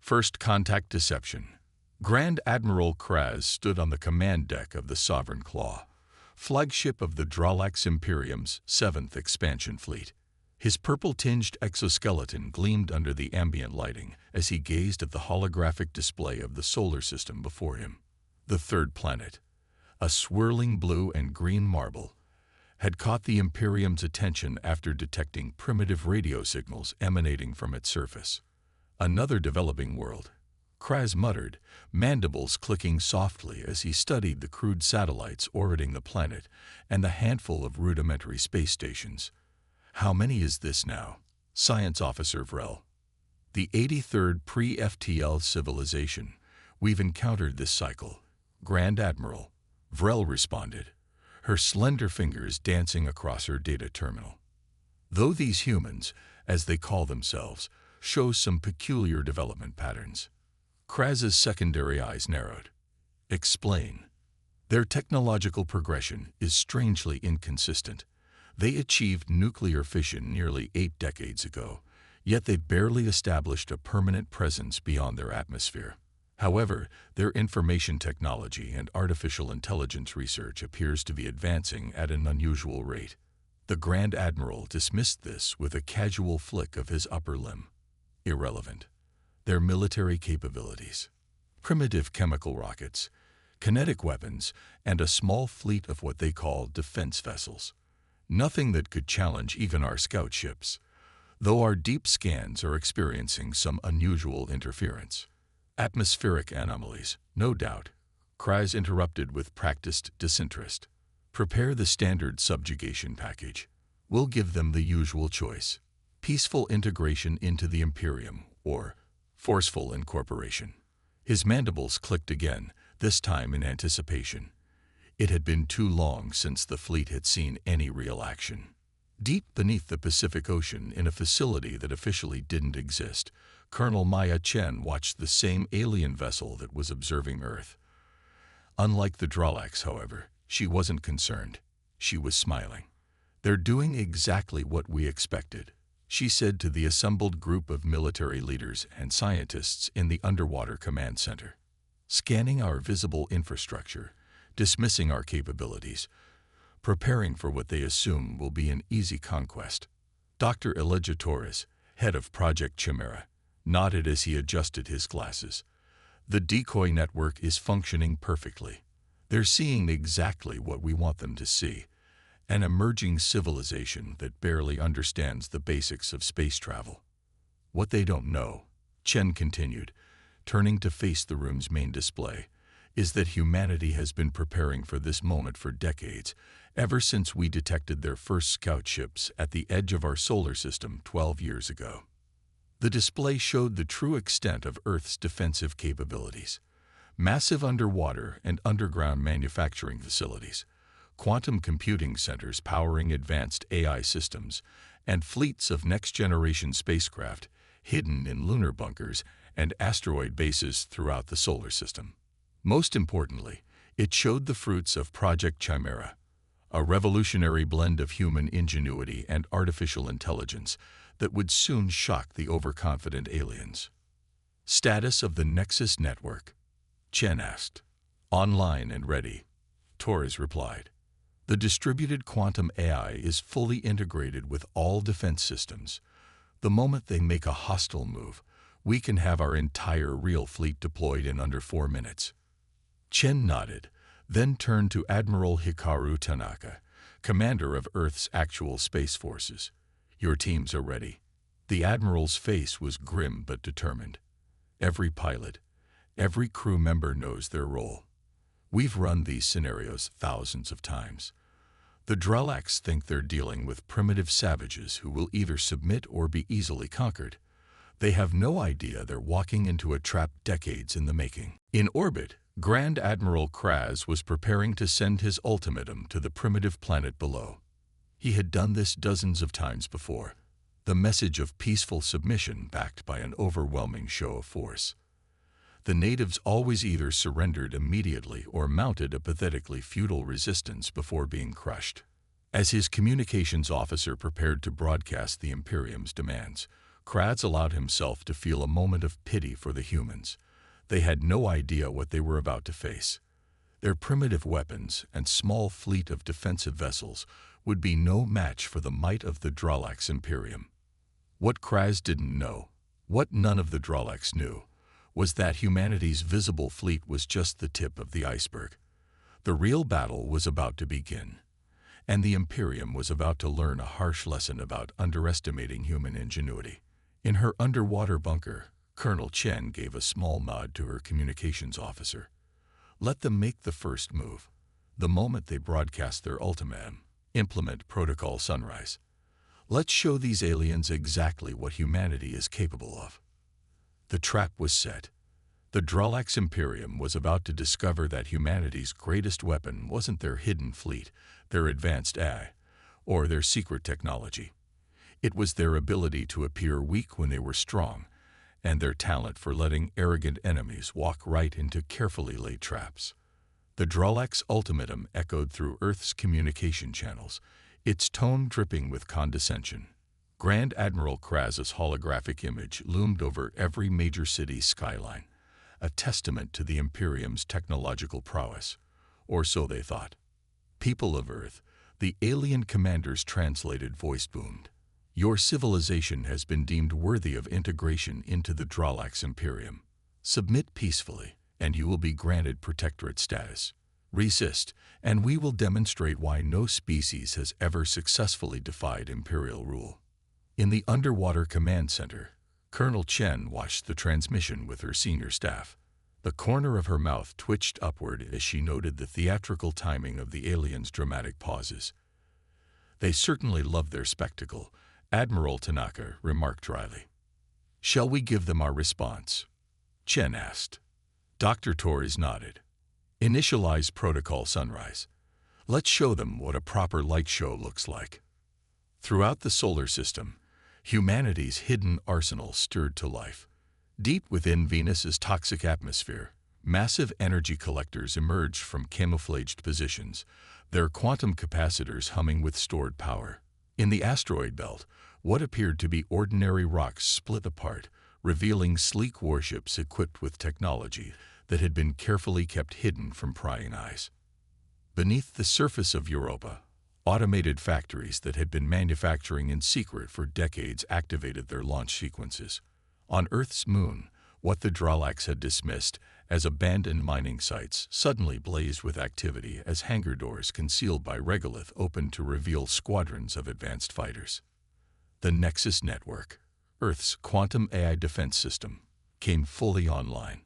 First Contact Deception. Grand Admiral Kraz stood on the command deck of the Sovereign Claw, flagship of the Dralax Imperium's 7th Expansion Fleet. His purple-tinged exoskeleton gleamed under the ambient lighting as he gazed at the holographic display of the solar system before him. The third planet, a swirling blue and green marble, had caught the Imperium's attention after detecting primitive radio signals emanating from its surface. Another developing world, Kraz muttered, mandibles clicking softly as he studied the crude satellites orbiting the planet and the handful of rudimentary space stations. How many is this now? Science Officer Vrel. The 83rd pre-FTL civilization. We've encountered this cycle, Grand Admiral. Vrel responded, her slender fingers dancing across her data terminal. Though these humans, as they call themselves, show some peculiar development patterns. Kraz's secondary eyes narrowed. Explain. Their technological progression is strangely inconsistent. They achieved nuclear fission nearly 8 decades ago, yet they barely established a permanent presence beyond their atmosphere. However, their information technology and artificial intelligence research appears to be advancing at an unusual rate. The Grand Admiral dismissed this with a casual flick of his upper limb. Irrelevant. Their military capabilities, primitive chemical rockets, kinetic weapons, and a small fleet of what they call defense vessels. Nothing that could challenge even our scout ships, though our deep scans are experiencing some unusual interference. Atmospheric anomalies, no doubt, Kraz interrupted with practiced disinterest. Prepare the standard subjugation package. We'll give them the usual choice: peaceful integration into the Imperium or forceful incorporation. His mandibles clicked again, this time in anticipation. It had been too long since the fleet had seen any real action. Deep beneath the Pacific Ocean, in a facility that officially didn't exist, Colonel Maya Chen watched the same alien vessel that was observing Earth. Unlike the Dralax, however, she wasn't concerned. She was smiling. "They're doing exactly what we expected," she said to the assembled group of military leaders and scientists in the underwater command center. "Scanning our visible infrastructure, dismissing our capabilities, preparing for what they assume will be an easy conquest." Dr. Elijah Torres, head of Project Chimera, nodded as he adjusted his glasses. "The decoy network is functioning perfectly. They're seeing exactly what we want them to see, an emerging civilization that barely understands the basics of space travel." "What they don't know," Chen continued, turning to face the room's main display, "is that humanity has been preparing for this moment for decades, ever since we detected their first scout ships at the edge of our solar system 12 years ago." The display showed the true extent of Earth's defensive capabilities. Massive underwater and underground manufacturing facilities, quantum computing centers powering advanced AI systems, and fleets of next-generation spacecraft hidden in lunar bunkers and asteroid bases throughout the solar system. Most importantly, it showed the fruits of Project Chimera, a revolutionary blend of human ingenuity and artificial intelligence that would soon shock the overconfident aliens. "Status of the Nexus network?" Chen asked. "Online and ready," Torres replied. "The distributed quantum AI is fully integrated with all defense systems. The moment they make a hostile move, we can have our entire real fleet deployed in under 4 minutes." Chen nodded, then turned to Admiral Hikaru Tanaka, commander of Earth's actual space forces. "Your teams are ready." The Admiral's face was grim but determined. "Every pilot, every crew member knows their role. We've run these scenarios thousands of times. The Dralax think they're dealing with primitive savages who will either submit or be easily conquered. They have no idea they're walking into a trap decades in the making." In orbit, Grand Admiral Kraz was preparing to send his ultimatum to the primitive planet below. He had done this dozens of times before, the message of peaceful submission backed by an overwhelming show of force. The natives always either surrendered immediately or mounted a pathetically futile resistance before being crushed. As his communications officer prepared to broadcast the Imperium's demands, Kraz allowed himself to feel a moment of pity for the humans. They had no idea what they were about to face. Their primitive weapons and small fleet of defensive vessels would be no match for the might of the Dralax Imperium. What Kraz didn't know, what none of the Dralax knew, was that humanity's visible fleet was just the tip of the iceberg. The real battle was about to begin, and the Imperium was about to learn a harsh lesson about underestimating human ingenuity. In her underwater bunker, Colonel Chen gave a small nod to her communications officer. Let them make the first move. The moment they broadcast their ultimatum, implement Protocol Sunrise. Let's show these aliens exactly what humanity is capable of. The trap was set. The Dralax Imperium was about to discover that humanity's greatest weapon wasn't their hidden fleet, their advanced AI, or their secret technology. It was their ability to appear weak when they were strong, and their talent for letting arrogant enemies walk right into carefully laid traps. The Dralax ultimatum echoed through Earth's communication channels, its tone dripping with condescension. Grand Admiral Kraz's holographic image loomed over every major city's skyline, a testament to the Imperium's technological prowess, or so they thought. People of Earth, the alien commander's translated voice boomed. Your civilization has been deemed worthy of integration into the Dralax Imperium. Submit peacefully, and you will be granted protectorate status. Resist, and we will demonstrate why no species has ever successfully defied imperial rule. In the underwater command center, Colonel Chen watched the transmission with her senior staff. The corner of her mouth twitched upward as she noted the theatrical timing of the aliens' dramatic pauses. They certainly love their spectacle, Admiral Tanaka remarked dryly. Shall we give them our response? Chen asked. Dr. Torres nodded. Initialize Protocol Sunrise. Let's show them what a proper light show looks like. Throughout the solar system, humanity's hidden arsenal stirred to life. Deep within Venus's toxic atmosphere, massive energy collectors emerged from camouflaged positions, their quantum capacitors humming with stored power. In the asteroid belt, what appeared to be ordinary rocks split apart, revealing sleek warships equipped with technology that had been carefully kept hidden from prying eyes. Beneath the surface of Europa, automated factories that had been manufacturing in secret for decades activated their launch sequences. On Earth's moon, what the Dralax had dismissed as abandoned mining sites suddenly blazed with activity as hangar doors concealed by regolith opened to reveal squadrons of advanced fighters. The Nexus Network, Earth's quantum AI defense system, came fully online.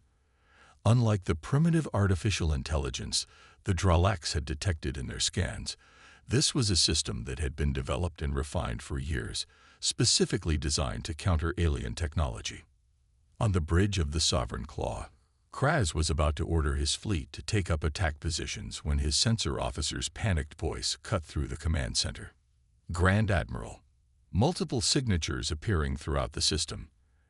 Unlike the primitive artificial intelligence the Dralax had detected in their scans, this was a system that had been developed and refined for years, specifically designed to counter alien technology. On the bridge of the Sovereign Claw, Kraz was about to order his fleet to take up attack positions when his sensor officer's panicked voice cut through the command center. Grand Admiral. Multiple signatures appearing throughout the system.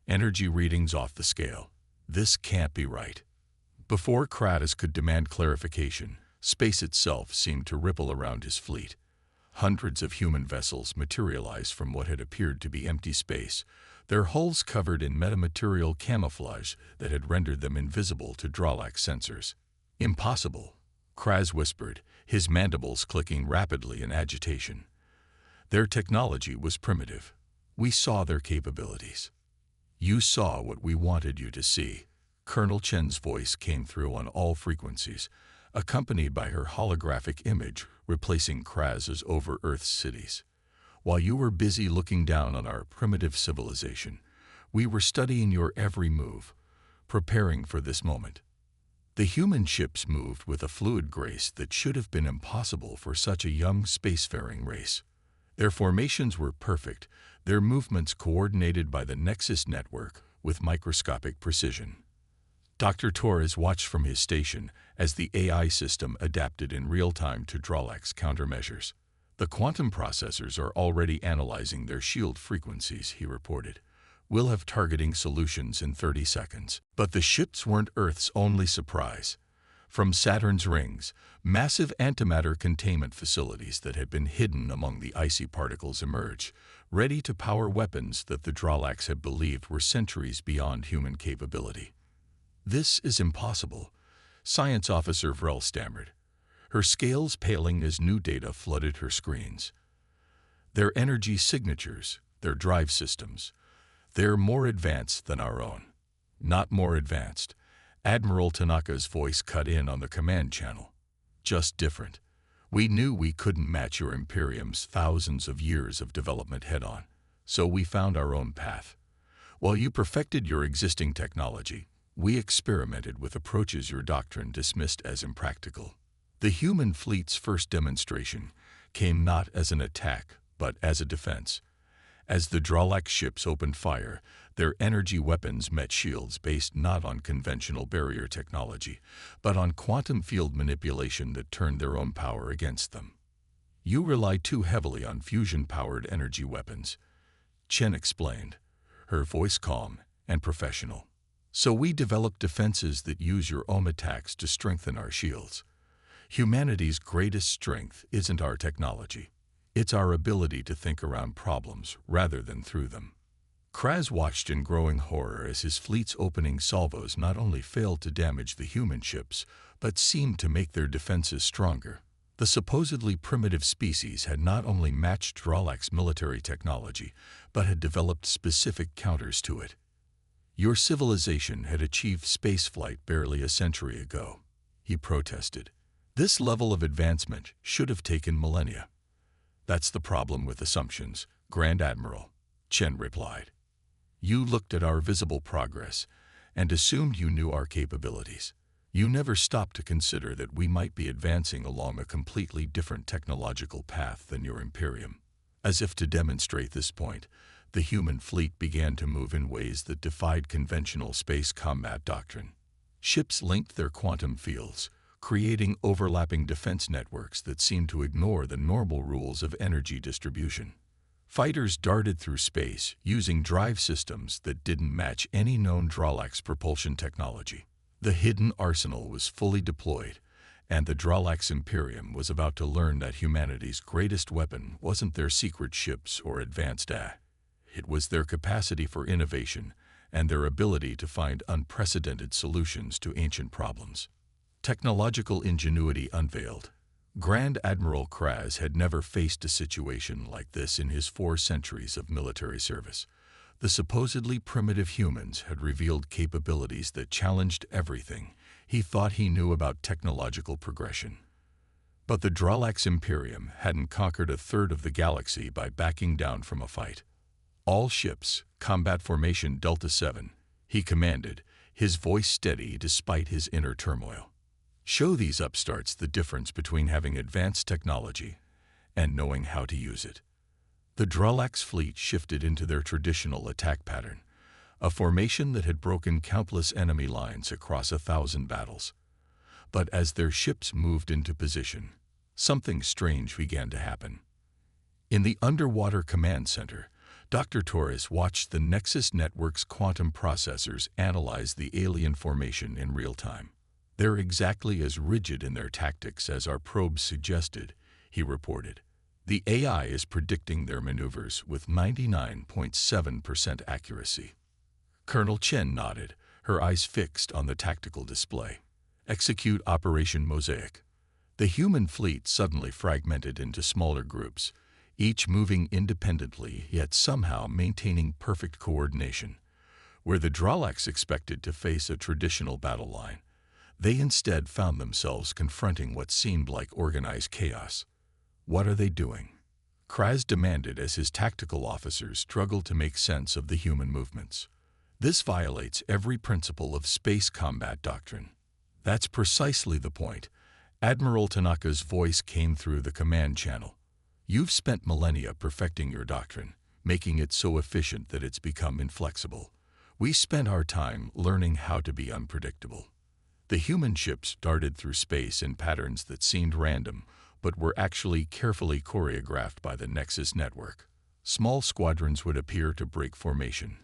Energy readings off the scale. This can't be right. Before Kraz could demand clarification, space itself seemed to ripple around his fleet. Hundreds of human vessels materialized from what had appeared to be empty space, their hulls covered in metamaterial camouflage that had rendered them invisible to Dralax sensors. Impossible, Kraz whispered, his mandibles clicking rapidly in agitation. Their technology was primitive. We saw their capabilities. You saw what we wanted you to see. Colonel Chen's voice came through on all frequencies, accompanied by her holographic image replacing Kraz's over Earth's cities. While you were busy looking down on our primitive civilization, we were studying your every move, preparing for this moment. The human ships moved with a fluid grace that should have been impossible for such a young spacefaring race. Their formations were perfect, their movements coordinated by the Nexus network with microscopic precision. Dr. Torres watched from his station as the AI system adapted in real time to Dralax countermeasures. The quantum processors are already analyzing their shield frequencies, he reported. We'll have targeting solutions in 30 seconds. But the ships weren't Earth's only surprise. From Saturn's rings, massive antimatter containment facilities that had been hidden among the icy particles emerged, ready to power weapons that the Dralax had believed were centuries beyond human capability. "This is impossible," Science Officer Vrel stammered, her scales paling as new data flooded her screens. "Their energy signatures, their drive systems, they're more advanced than our own." "Not more advanced," Admiral Tanaka's voice cut in on the command channel. "Just different. We knew we couldn't match your Imperium's thousands of years of development head-on, so we found our own path. While you perfected your existing technology, we experimented with approaches your doctrine dismissed as impractical." The human fleet's first demonstration came not as an attack, but as a defense. As the Dralax ships opened fire, their energy weapons met shields based not on conventional barrier technology, but on quantum field manipulation that turned their own power against them. "You rely too heavily on fusion-powered energy weapons," Chen explained, her voice calm and professional. "So we developed defenses that use your own attacks to strengthen our shields. Humanity's greatest strength isn't our technology. It's our ability to think around problems rather than through them." Kraz watched in growing horror as his fleet's opening salvos not only failed to damage the human ships, but seemed to make their defenses stronger. The supposedly primitive species had not only matched Dralax's military technology, but had developed specific counters to it. "Your civilization had achieved spaceflight barely a century ago," he protested. "This level of advancement should have taken millennia." "That's the problem with assumptions, Grand Admiral," Chen replied. "You looked at our visible progress and assumed you knew our capabilities. You never stopped to consider that we might be advancing along a completely different technological path than your Imperium." As if to demonstrate this point, the human fleet began to move in ways that defied conventional space combat doctrine. Ships linked their quantum fields, creating overlapping defense networks that seemed to ignore the normal rules of energy distribution. Fighters darted through space using drive systems that didn't match any known Dralax propulsion technology. The hidden arsenal was fully deployed, and the Dralax Imperium was about to learn that humanity's greatest weapon wasn't their secret ships or advanced AI. It was their capacity for innovation and their ability to find unprecedented solutions to ancient problems. Technological ingenuity unveiled. Grand Admiral Kraz had never faced a situation like this in his 4 centuries of military service. The supposedly primitive humans had revealed capabilities that challenged everything he thought he knew about technological progression. But the Dralax Imperium hadn't conquered a third of the galaxy by backing down from a fight. "All ships, combat formation Delta 7, he commanded, his voice steady despite his inner turmoil. "Show these upstarts the difference between having advanced technology and knowing how to use it." The Dralax fleet shifted into their traditional attack pattern, a formation that had broken countless enemy lines across 1,000 battles. But as their ships moved into position, something strange began to happen. In the underwater command center, Dr. Torres watched the Nexus Network's quantum processors analyze the alien formation in real time. "They're exactly as rigid in their tactics as our probes suggested," he reported. "The AI is predicting their maneuvers with 99.7% accuracy." Colonel Chen nodded, her eyes fixed on the tactical display. "Execute Operation Mosaic." The human fleet suddenly fragmented into smaller groups, each moving independently yet somehow maintaining perfect coordination. Where the Dralax expected to face a traditional battle line, they instead found themselves confronting what seemed like organized chaos. "What are they doing?" Kraz demanded as his tactical officers struggled to make sense of the human movements. "This violates every principle of space combat doctrine." "That's precisely the point." Admiral Tanaka's voice came through the command channel. "You've spent millennia perfecting your doctrine, making it so efficient that it's become inflexible. We spent our time learning how to be unpredictable." The human ships darted through space in patterns that seemed random, but were actually carefully choreographed by the Nexus Network. Small squadrons would appear to break formation,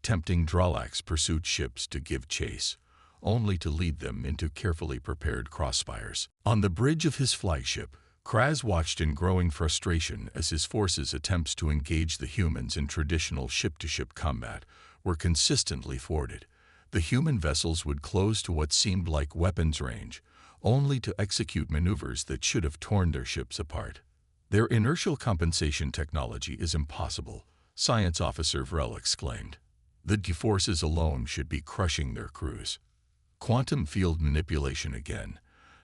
tempting Dralax pursuit ships to give chase, only to lead them into carefully prepared crossfires. On the bridge of his flagship, Kraz watched in growing frustration as his forces' attempts to engage the humans in traditional ship-to-ship combat were consistently thwarted. The human vessels would close to what seemed like weapons range, only to execute maneuvers that should have torn their ships apart. Their inertial compensation technology is impossible, Science Officer Vrel exclaimed. The G-forces alone should be crushing their crews. Quantum field manipulation again,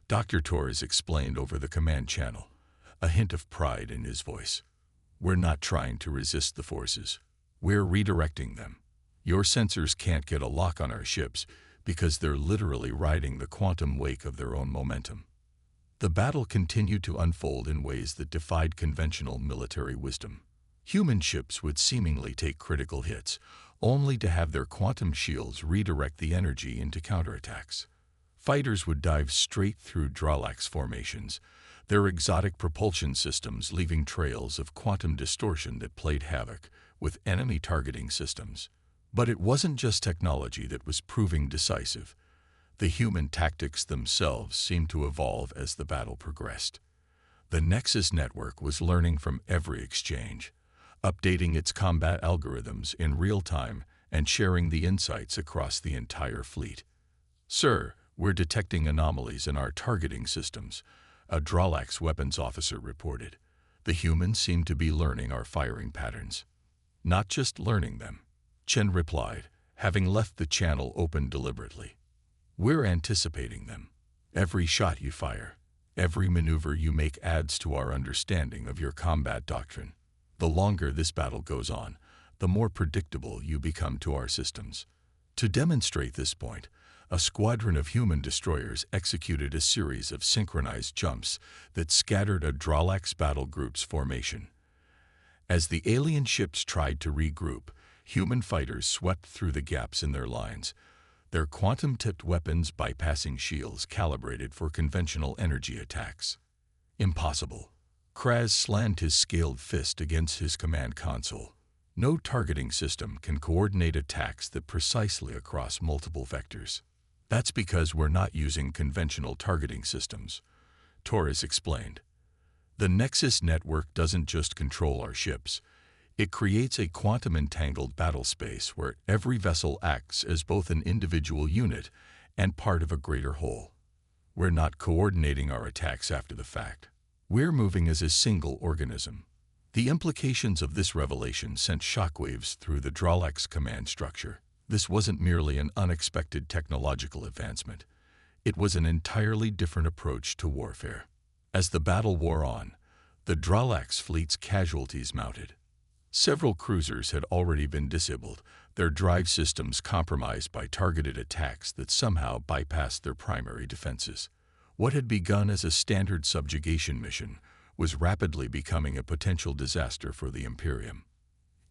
Dr. Torres explained over the command channel, a hint of pride in his voice. We're not trying to resist the forces. We're redirecting them. Your sensors can't get a lock on our ships because they're literally riding the quantum wake of their own momentum. The battle continued to unfold in ways that defied conventional military wisdom. Human ships would seemingly take critical hits, only to have their quantum shields redirect the energy into counterattacks. Fighters would dive straight through Dralax formations, their exotic propulsion systems leaving trails of quantum distortion that played havoc with enemy targeting systems. But it wasn't just technology that was proving decisive. The human tactics themselves seemed to evolve as the battle progressed. The Nexus network was learning from every exchange, updating its combat algorithms in real time and sharing the insights across the entire fleet. "Sir, we're detecting anomalies in our targeting systems," a Dralax weapons officer reported. "The humans seem to be learning our firing patterns." "Not just learning them," Chen replied, having left the channel open deliberately. "We're anticipating them. Every shot you fire, every maneuver you make adds to our understanding of your combat doctrine. The longer this battle goes on, the more predictable you become to our systems." To demonstrate this point, a squadron of human destroyers executed a series of synchronized jumps that scattered a Dralax battle group's formation. As the alien ships tried to regroup, human fighters swept through the gaps in their lines, their quantum-tipped weapons bypassing shields calibrated for conventional energy attacks. "Impossible." Kraz slammed his scaled fist against his command console. "No targeting system can coordinate attacks that precisely across multiple vectors." "That's because we're not using conventional targeting systems," Torres explained. "The Nexus network doesn't just control our ships. It creates a quantum-entangled battle space where every vessel acts as both an individual unit and part of a greater whole. We're not coordinating our attacks after the fact. We're moving as a single organism." The implications of this revelation sent shockwaves through the Dralax command structure. This wasn't merely an unexpected technological advancement. It was an entirely different approach to warfare. As the battle wore on, the Dralax fleet's casualties mounted. Several cruisers had already been disabled, their drive systems compromised by targeted attacks that somehow bypassed their primary defenses. What had begun as a standard subjugation mission was rapidly becoming a potential disaster for the Imperium.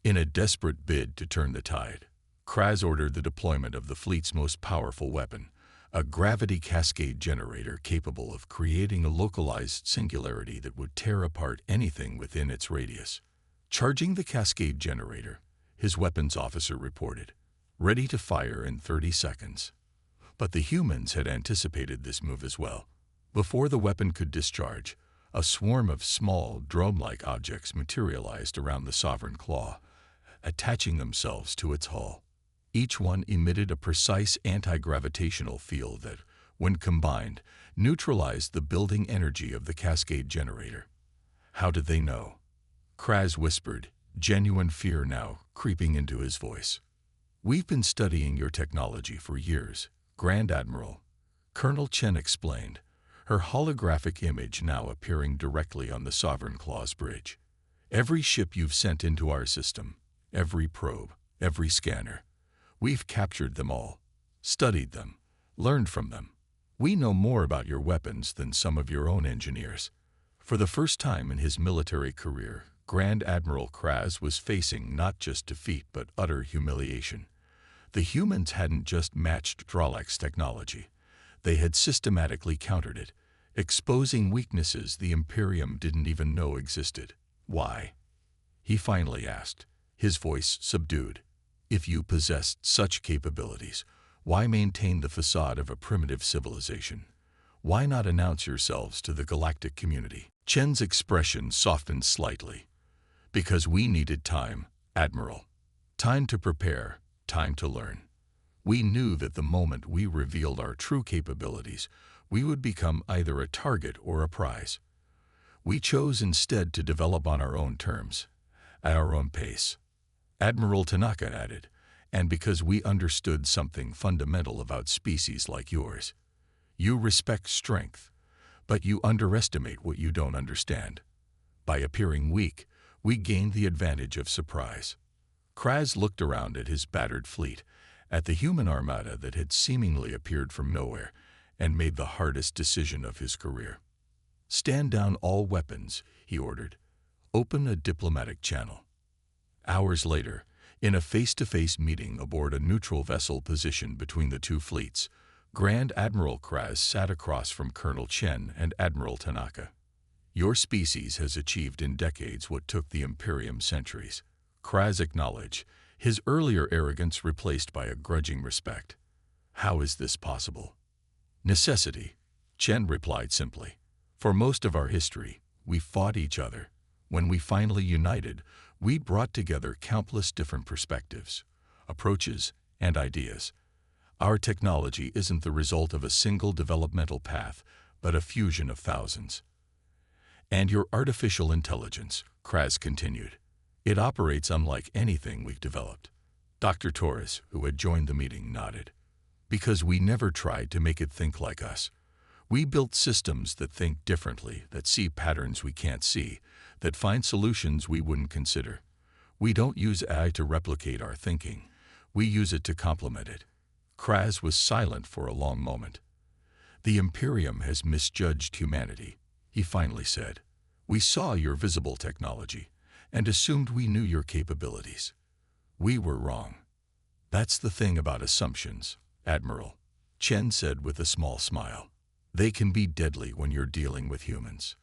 In a desperate bid to turn the tide, Kraz ordered the deployment of the fleet's most powerful weapon, a gravity cascade generator capable of creating a localized singularity that would tear apart anything within its radius. Charging the cascade generator, his weapons officer reported, ready to fire in 30 seconds. But the humans had anticipated this move as well. Before the weapon could discharge, a swarm of small, drone-like objects materialized around the Sovereign Claw, attaching themselves to its hull. Each one emitted a precise anti-gravitational field that, when combined, neutralized the building energy of the cascade generator. "How did they know?" Kraz whispered, genuine fear now creeping into his voice. "We've been studying your technology for years, Grand Admiral," Colonel Chen explained, her holographic image now appearing directly on the Sovereign Claw's bridge. "Every ship you've sent into our system, every probe, every scanner, we've captured them all, studied them, learned from them. We know more about your weapons than some of your own engineers." For the first time in his military career, Grand Admiral Kraz was facing not just defeat but utter humiliation. The humans hadn't just matched Dralax technology. They had systematically countered it, exposing weaknesses the Imperium didn't even know existed. "Why?" he finally asked, his voice subdued. "If you possessed such capabilities, why maintain the facade of a primitive civilization? Why not announce yourselves to the galactic community?" Chen's expression softened slightly. Because we needed time, Admiral. Time to prepare, time to learn. We knew that the moment we revealed our true capabilities, we would become either a target or a prize. We chose instead to develop on our own terms, at our own pace. Admiral Tanaka added, and because we understood something fundamental about species like yours. You respect strength, but you underestimate what you don't understand. By appearing weak, we gained the advantage of surprise. Kraz looked around at his battered fleet, at the human armada that had seemingly appeared from nowhere, and made the hardest decision of his career. Stand down all weapons, he ordered. Open a diplomatic channel. Hours later, in a face-to-face meeting aboard a neutral vessel positioned between the two fleets, Grand Admiral Kraz sat across from Colonel Chen and Admiral Tanaka. Your species has achieved in decades what took the Imperium centuries. Kraz acknowledged, his earlier arrogance replaced by a grudging respect. How is this possible? Necessity, Chen replied simply. For most of our history, we fought each other. When we finally united, we brought together countless different perspectives, approaches, and ideas. Our technology isn't the result of a single developmental path, but a fusion of thousands. And your artificial intelligence, Kraz continued. It operates unlike anything we've developed. Dr. Torres, who had joined the meeting, nodded. Because we never tried to make it think like us. We built systems that think differently, that see patterns we can't see, that find solutions we wouldn't consider. We don't use AI to replicate our thinking. We use it to complement it. Kraz was silent for a long moment. The Imperium has misjudged humanity, he finally said. We saw your visible technology and assumed we knew your capabilities. We were wrong. That's the thing about assumptions, Admiral, Chen said with a small smile. They can be deadly when you're dealing with humans.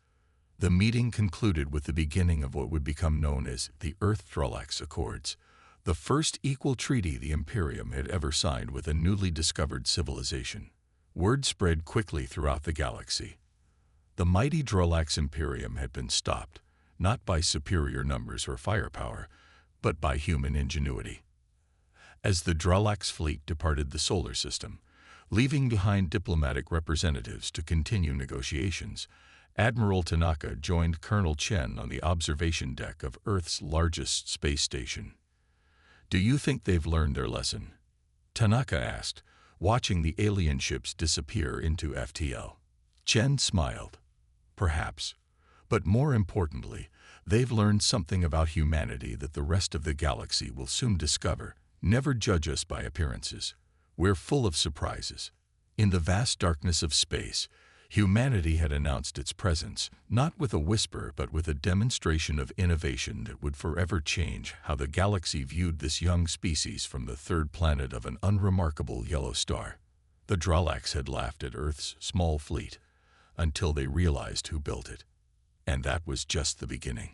The meeting concluded with the beginning of what would become known as the Earth-Dralax Accords, the first equal treaty the Imperium had ever signed with a newly discovered civilization. Word spread quickly throughout the galaxy. The mighty Dralax Imperium had been stopped, not by superior numbers or firepower, but by human ingenuity. As the Dralax fleet departed the solar system, leaving behind diplomatic representatives to continue negotiations, Admiral Tanaka joined Colonel Chen on the observation deck of Earth's largest space station. Do you think they've learned their lesson? Tanaka asked, watching the alien ships disappear into FTL. Chen smiled. Perhaps. But more importantly, they've learned something about humanity that the rest of the galaxy will soon discover. Never judge us by appearances. We're full of surprises. In the vast darkness of space, humanity had announced its presence, not with a whisper but with a demonstration of innovation that would forever change how the galaxy viewed this young species from the third planet of an unremarkable yellow star. The Dralax had laughed at Earth's small fleet until they realized who built it. And that was just the beginning.